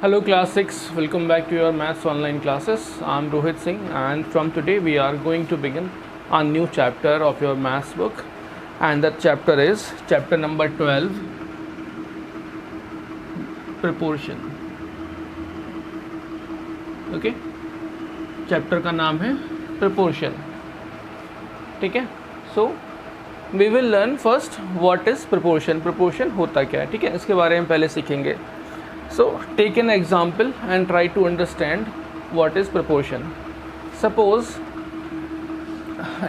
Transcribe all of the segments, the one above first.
Hello class 6, welcome back to your maths online classes. I'm Rohit Singh and from today we are going to begin a new chapter of your maths book, and that chapter is chapter number 12, proportion. Okay, chapter का नाम है proportion. ठीक है, so we will learn first what is proportion. Proportion होता क्या है, ठीक है, इसके बारे में पहले सीखेंगे. So take an example and try to understand what is proportion. Suppose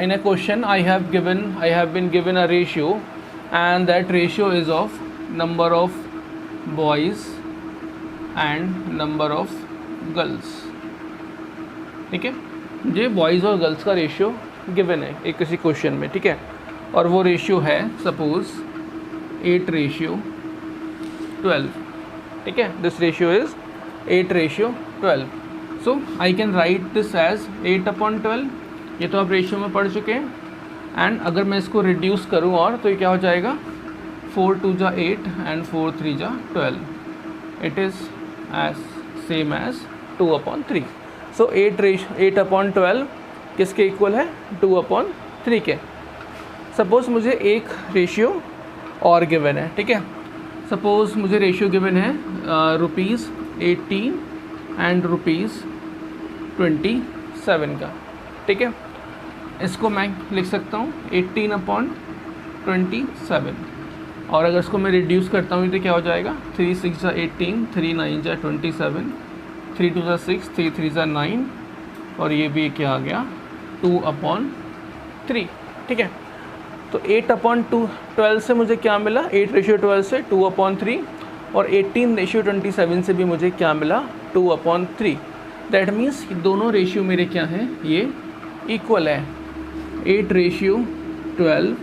in a question I have been given a ratio, and that ratio is of number of boys and number of girls. ठीक है, ये boys और girls का ratio given है एक किसी question में, ठीक है, और वो रेशियो है सपोज 8:12. ठीक है, this ratio is 8:12. So I can write this as 8/12. ये तो आप रेशियो में पढ़ चुके हैं. एंड अगर मैं इसको रिड्यूस करूँ और तो ये क्या हो जाएगा, 4 × 8 and 4 × 3 = 12. It is as same as 2/3. So 8/12 किसके इक्वल है, 2/3 के. सपोज़ मुझे एक रेशियो और गिवन है, ठीक है. सपोज़ मुझे रेशियो गिवन है ₹18 एंड ₹27 का, ठीक है. इसको मैं लिख सकता हूँ 18/27, और अगर इसको मैं रिड्यूस करता हूँ तो क्या हो जाएगा, 3 × 6 = 18, 3 × 9 = 27, 3 × 2 = 6, 3 × 3 = 9, और ये भी क्या आ गया 2/3. ठीक है, तो 8/12 से मुझे क्या मिला, 8:12 से 2/3, और 18:27 से भी मुझे क्या मिला, 2/3. दैट मीन्स दोनों रेशियो मेरे क्या हैं, ये इक्वल है. 8:12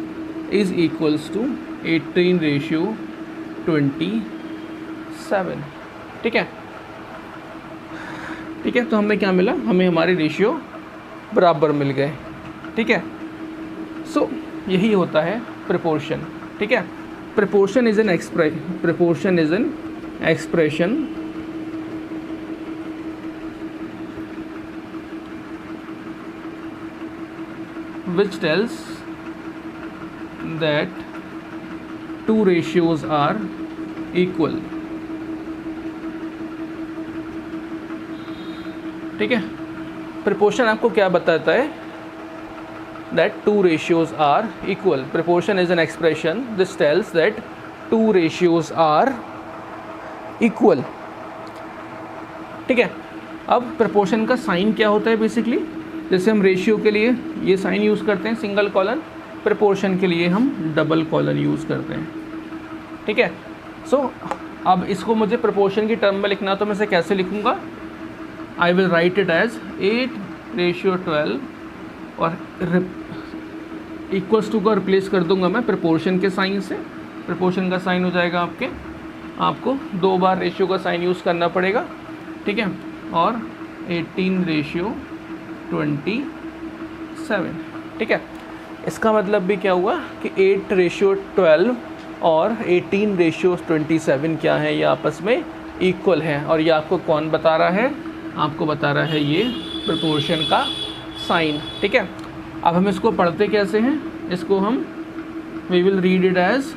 इज़ इक्वल्स टू 18:27. ठीक है, ठीक है, तो हमें क्या मिला, हमें हमारे रेशियो बराबर मिल गए. ठीक है, सो यही होता है प्रोपोर्शन. ठीक है, proportion is an expression which tells that two ratios are equal. ठीक है, प्रोपोर्शन आपको क्या बताता है, that two ratios are equal. Proportion is an expression. This tells that two ratios are equal. ठीक है, अब proportion का साइन क्या होता है बेसिकली, जैसे हम रेशियो के लिए ये साइन यूज़ करते हैं सिंगल कॉलन, proportion के लिए हम डबल कॉलन यूज़ करते हैं. ठीक है, सो अब इसको मुझे proportion की टर्म में लिखना, तो मैं इसे कैसे लिखूँगा, I will write it as 8:12 और इक्वल्स टू का रिप्लेस कर दूंगा मैं प्रोपोर्शन के साइन से. प्रोपोर्शन का साइन हो जाएगा आपको 2 बार रेशियो का साइन यूज़ करना पड़ेगा. ठीक है, और 18:27. ठीक है, इसका मतलब भी क्या हुआ कि 8:12 और 18:27 क्या है, ये आपस में इक्वल है. और ये आपको कौन बता रहा है, आपको बता रहा है ये प्रोपोर्शन का साइन. ठीक है, अब हम इसको पढ़ते कैसे हैं, इसको हम we will read it as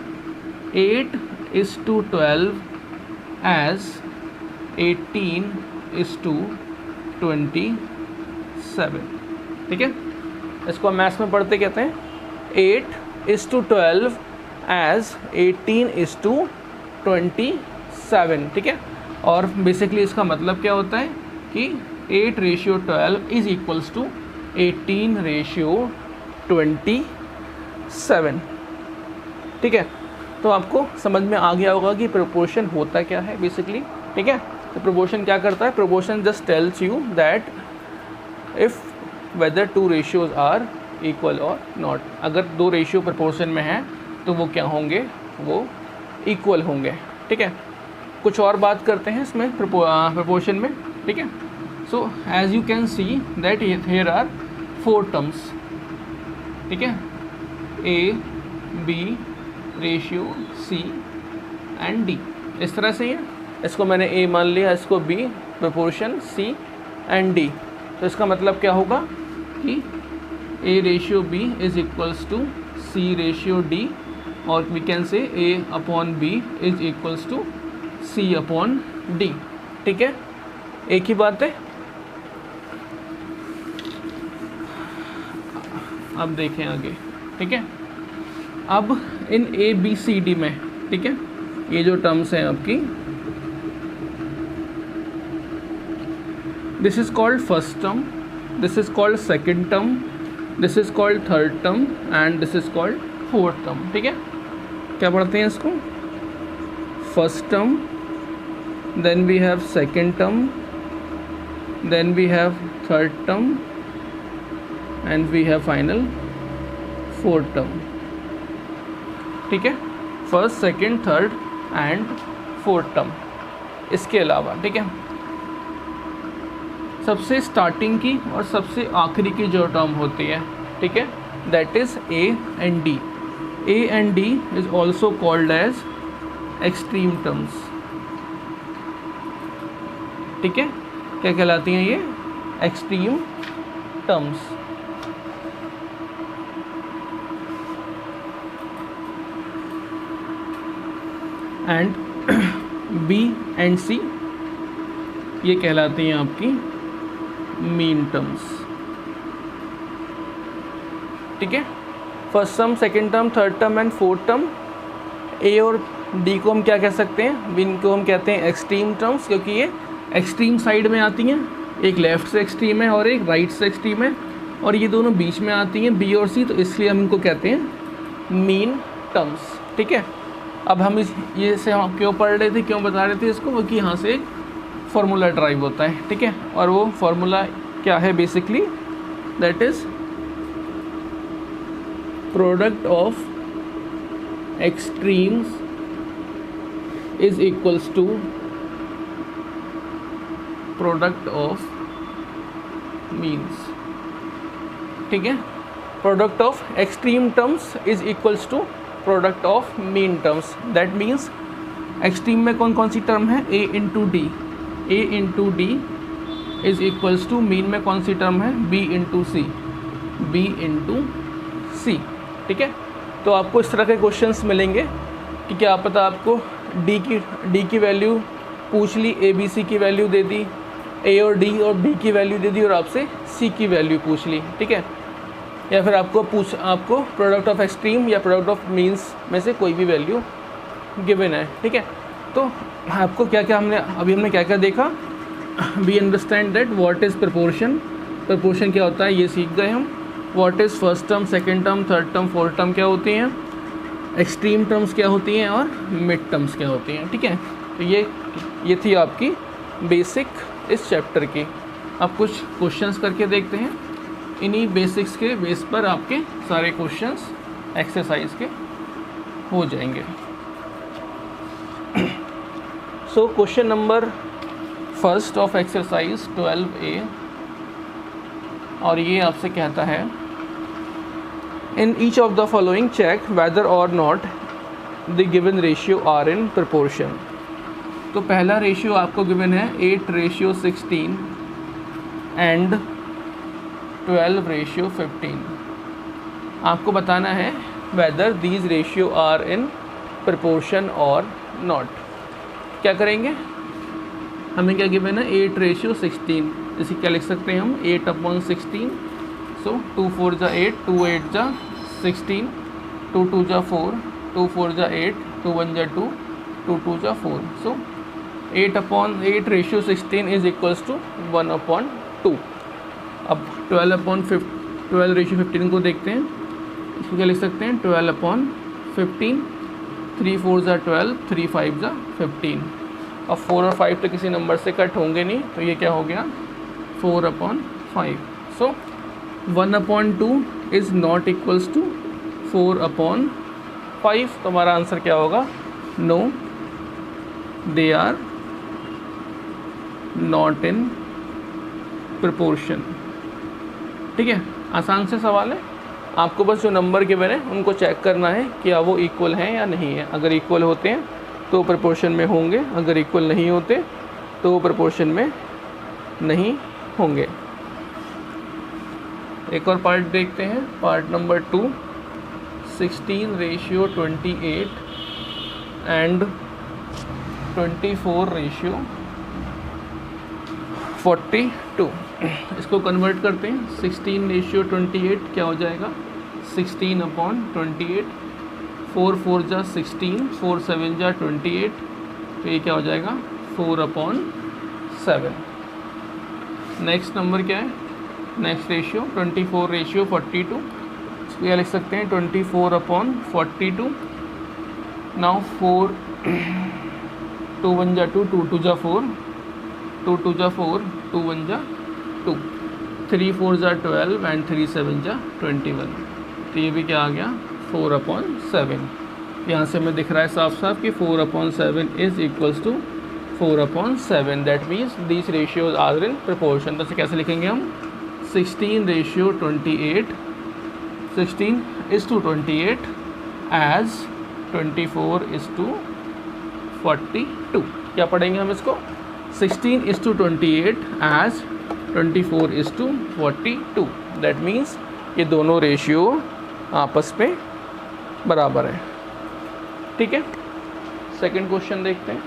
8:12 as 18:27. ठीक है, इसको हम मैथ्स में पढ़ते कहते हैं 8:12 एज 18:27. ठीक है, और बेसिकली इसका मतलब क्या होता है कि 8:12 इज इक्वल्स टू 18:27. ठीक है, तो आपको समझ में आ गया होगा कि प्रोपोर्शन होता क्या है बेसिकली. ठीक है, तो प्रोपोर्शन क्या करता है, proportion just tells you that if whether two ratios are equal और नॉट. अगर दो रेशियो प्रोपोर्शन में हैं तो वो क्या होंगे, वो इक्वल होंगे. ठीक है, कुछ और बात करते हैं इसमें प्रोपोर्शन में. ठीक है, so as you can see that here are 4 terms. ठीक है, A, B, ratio C and D. इस तरह से ये इसको मैंने ए मान लिया, इसको B, proportion C and D. तो इसका मतलब क्या होगा कि A ratio B is equals to C ratio D, और we can say A upon B is equals to C upon D. ठीक है, एक ही बात है। अब देखें आगे। ठीक है, अब इन ए बी सी डी में, ठीक है, ये जो टर्म्स हैं आपकी, this is called first term, this is called second term, this is called third term and this is called fourth term. ठीक है, क्या पढ़ते हैं इसको? First term, then we have second term, then we have third term and we have final fourth term. ठीक है, first, second, third and fourth term. इसके अलावा, ठीक है, सबसे स्टार्टिंग की और सबसे आखिरी की जो टर्म होती है, ठीक है, that is A and D. A and D is also called as extreme terms. ठीक है, क्या कहलाती हैं ये? Extreme terms. And B and C ये कहलाती हैं आपकी मीन टर्म्स। ठीक है, first term, second term, third term and fourth term, A और डी को हम क्या कह सकते हैं? इनको हम कहते हैं एक्सट्रीम टर्म्स, क्योंकि ये एक्सट्रीम साइड में आती हैं। एक लेफ़्ट से एक्सट्रीम है और एक राइट से एक्सट्रीम है, और ये दोनों बीच में आती हैं, बी और सी, तो इसलिए हम इनको कहते हैं मीन टर्म्स। ठीक है, अब हम ये से हम क्यों पढ़ रहे थे, क्यों बता रहे थे इसको? क्योंकि यहाँ से एक फार्मूला ड्राइव होता है। ठीक है, और वो फार्मूला क्या है? Basically that is product of extremes is equals to product of means. ठीक है, product of extreme terms is equals to product of mean terms. That means extreme में कौन कौन सी टर्म है? A into D. A into D is equals to mean में कौन सी टर्म है? B into C. B into C. ठीक है, तो आपको इस तरह के क्वेश्चंस मिलेंगे कि क्या पता आपको डी की वैल्यू पूछ ली, ए बी सी की वैल्यू दे दी, ए और डी और बी की वैल्यू दे दी, और आपसे सी की वैल्यू पूछ ली। ठीक है, या फिर आपको प्रोडक्ट ऑफ एक्सट्रीम या प्रोडक्ट ऑफ मीन्स में से कोई भी वैल्यू गिवन है। ठीक है, तो आपको क्या क्या हमने क्या क्या देखा? We understand that what is proportion, proportion क्या होता है ये सीख गए हम। What is first term, second term, third term, fourth term क्या होती हैं, एक्सट्रीम टर्म्स क्या होती हैं, और मिड टर्म्स क्या होती हैं। ठीक है, तो ये थी आपकी बेसिक इस चैप्टर की। अब कुछ क्वेश्चंस करके देखते हैं। इन्हीं बेसिक्स के बेस पर आपके सारे क्वेश्चंस एक्सरसाइज के हो जाएंगे। So question number first of exercise 12A, और ये आपसे कहता है in each of the following check whether और not the given ratio are in proportion. तो पहला रेशियो आपको गिवन है 8:16 एंड 12:15। आपको बताना है whether these ratio are in proportion और नॉट। क्या करेंगे? हमें क्या गिवन है? 8:16। इसे क्या लिख सकते हैं हम? 8/16। सो 2 4 जा 8, 2 8 जा 16, 2 2 जा 4, 2 4 जा 8, 2 1 जा 2, 2 2 जा 4। सो 8/8:16 इज इक्वल्स टू 1/2। अब 12/15 को देखते हैं। इसको क्या लिख सकते हैं? 12/15, 3 4 जा 12, 3 5 जा 15। अब 4 और 5 तो किसी नंबर से कट होंगे नहीं, तो ये क्या हो गया? 4/5। So 1/2 is not equals to 4/5। तो हमारा आंसर क्या होगा? No, they are not in proportion. ठीक है, आसान से सवाल है। आपको बस जो नंबर गिवन है उनको चेक करना है कि वो इक्वल हैं या नहीं है। अगर इक्वल होते हैं तो प्रोपोर्शन में होंगे, अगर इक्वल नहीं होते तो वो प्रोपोर्शन में नहीं होंगे। एक और पार्ट देखते हैं, पार्ट नंबर 2, 16:28 एंड 24:42। इसको कन्वर्ट करते हैं। 16:28 क्या हो जाएगा, 16/28, 4 4 जा 16, 4 7 जा 28, तो ये क्या हो जाएगा 4/7। नेक्स्ट नंबर क्या है, नेक्स्ट रेशियो 24:42, इसको क्या लिख सकते हैं 24/42। नाउ 4 2 1 जा 2, 2 2 जा 4, 2 2 जा 4, 2 1 जा 2, 3 4 जा 12 एंड 3 7 जा 21, तो ये भी क्या आ गया 4/7। यहाँ से हमें दिख रहा है साफ साफ कि 4/7 is equals to 4/7, that means these ratios are in proportion. तो कैसे लिखेंगे हम, 16:28, 16:28 एज 24:42। क्या पढ़ेंगे हम इसको, 16:28 एज 24:42, दैट मीन्स ये दोनों रेशियो आपस में बराबर है। ठीक है, सेकंड क्वेश्चन देखते हैं।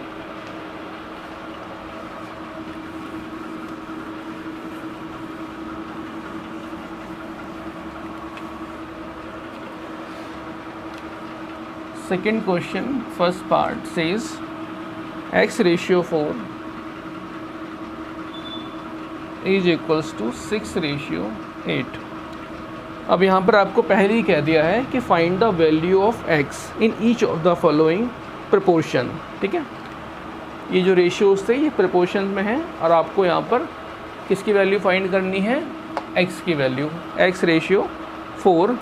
Second question, first part says x/4 is equals to 6/8। अब यहाँ पर आपको पहले ही कह दिया है कि find the value of x in each of the following proportion. ठीक है, ये जो रेशियोज थे ये प्रपोर्शन में हैं और आपको यहाँ पर किसकी वैल्यू फाइंड करनी है, x की वैल्यू। x/4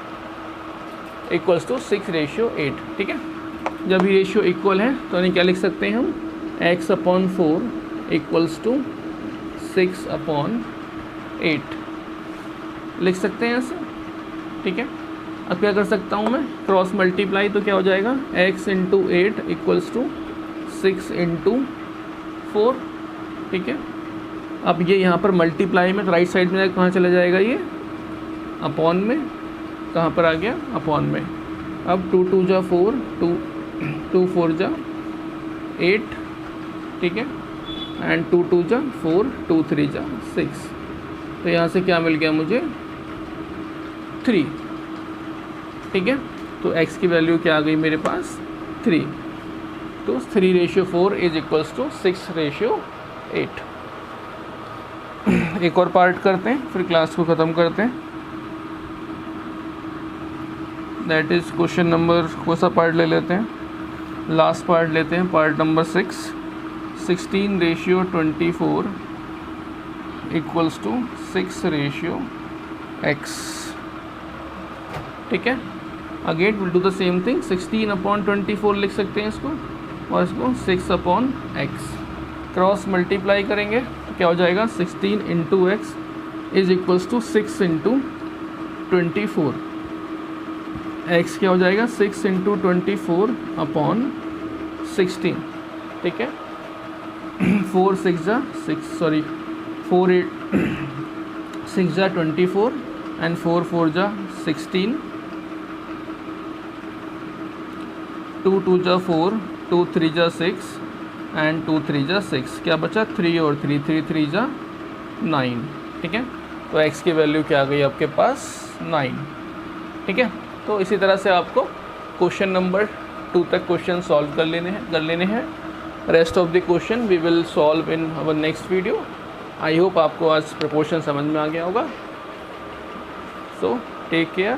equals to 6/8। ठीक है, जब ये रेशियो इक्वल है तो इन्हें क्या लिख सकते हैं हम, x/4 इक्वल्स टू 6/8 लिख सकते हैं ऐसे। ठीक है, अब क्या कर सकता हूँ मैं, क्रॉस मल्टीप्लाई, तो क्या हो जाएगा x × 8 इक्वल्स टू 6 × 4। ठीक है, अब ये यहाँ पर मल्टीप्लाई में राइट साइड में कहाँ चला जाएगा, ये अपॉन में, कहाँ पर आ गया, अपॉन में। अब 2 2 जा 4, 2 4 जा 8, ठीक है, एंड 2 2 जा 4, 2 3 जा 6, तो यहाँ से क्या मिल गया मुझे 3। ठीक है, तो x की वैल्यू क्या आ गई मेरे पास 3, तो 3/4 इज इक्वल्स टू 6/8। एक और पार्ट करते हैं फिर क्लास को ख़त्म करते हैं, दैट इज़ क्वेश्चन नंबर, कौन सा पार्ट ले लेते हैं, लास्ट पार्ट लेते हैं, part number 6। 16/24 equals to 6/x। ठीक है, again will do the same thing, 16/24 लिख सकते हैं इसको, और इसको 6/x क्रॉस मल्टीप्लाई करेंगे तो क्या हो जाएगा 16 × x is equals to 6 × 24। x क्या हो जाएगा 6 × 24/16। ठीक है, 4 6 जा 6, सॉरी 4 8 6 जा 24 एंड 4 4 जा 16, 2 2 जा 4, 2 3 जा 6 एंड 2 3 जा 6, क्या बचा 3 और 3, 3 3 जा 9। ठीक है, तो x की वैल्यू क्या आ गई आपके पास 9। ठीक है, तो इसी तरह से आपको क्वेश्चन नंबर 2 तक क्वेश्चन सॉल्व कर लेने हैं। Rest of the question we will solve in our next video. I hope आपको आज प्रोपोर्शन समझ में आ गया होगा। So take care.